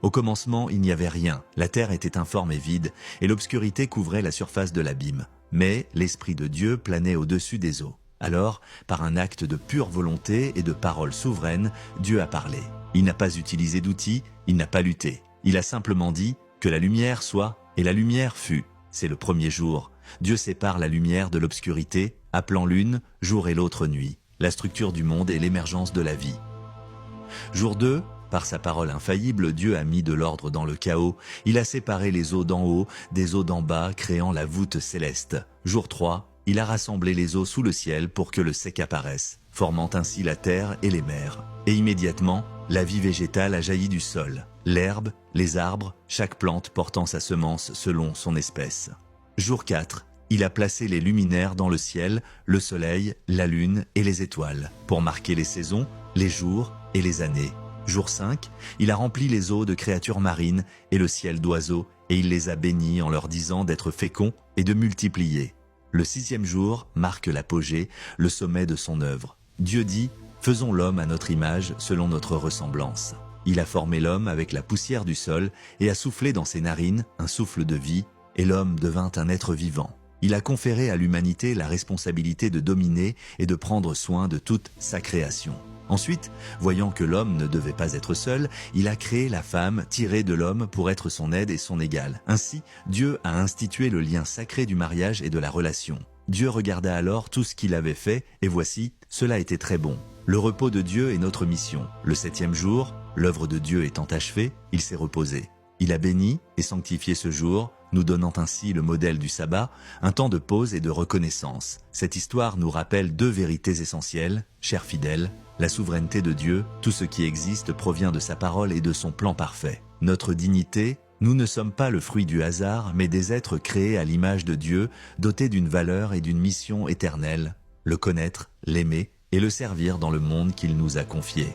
Au commencement, il n'y avait rien, la terre était informe et vide, et l'obscurité couvrait la surface de l'abîme. Mais l'Esprit de Dieu planait au-dessus des eaux. Alors, par un acte de pure volonté et de parole souveraine, Dieu a parlé. Il n'a pas utilisé d'outils, il n'a pas lutté. Il a simplement dit que la lumière soit, et la lumière fut. C'est le premier jour. Dieu sépare la lumière de l'obscurité, appelant l'une jour et l'autre nuit, la structure du monde et l'émergence de la vie. Jour 2, par sa parole infaillible, Dieu a mis de l'ordre dans le chaos. Il a séparé les eaux d'en haut des eaux d'en bas, créant la voûte céleste. Jour 3, il a rassemblé les eaux sous le ciel pour que le sec apparaisse, formant ainsi la terre et les mers. Et immédiatement, la vie végétale a jailli du sol. L'herbe, les arbres, chaque plante portant sa semence selon son espèce. Jour 4, il a placé les luminaires dans le ciel, le soleil, la lune et les étoiles, pour marquer les saisons, les jours et les années. Jour 5, il a rempli les eaux de créatures marines et le ciel d'oiseaux, et il les a bénis en leur disant d'être féconds et de multiplier. Le 6e jour marque l'apogée, le sommet de son œuvre. Dieu dit « Faisons l'homme à notre image, selon notre ressemblance ». Il a formé l'homme avec la poussière du sol et a soufflé dans ses narines un souffle de vie, et l'homme devint un être vivant. Il a conféré à l'humanité la responsabilité de dominer et de prendre soin de toute sa création. Ensuite, voyant que l'homme ne devait pas être seul, il a créé la femme tirée de l'homme pour être son aide et son égale. Ainsi, Dieu a institué le lien sacré du mariage et de la relation. Dieu regarda alors tout ce qu'il avait fait, et voici, cela était très bon. Le repos de Dieu est notre mission. Le 7e jour, l'œuvre de Dieu étant achevée, il s'est reposé. Il a béni et sanctifié ce jour, nous donnant ainsi le modèle du sabbat, un temps de pause et de reconnaissance. Cette histoire nous rappelle 2 vérités essentielles, chers fidèles. La souveraineté de Dieu, tout ce qui existe provient de sa parole et de son plan parfait. Notre dignité, nous ne sommes pas le fruit du hasard, mais des êtres créés à l'image de Dieu, dotés d'une valeur et d'une mission éternelle, le connaître, l'aimer et le servir dans le monde qu'il nous a confié.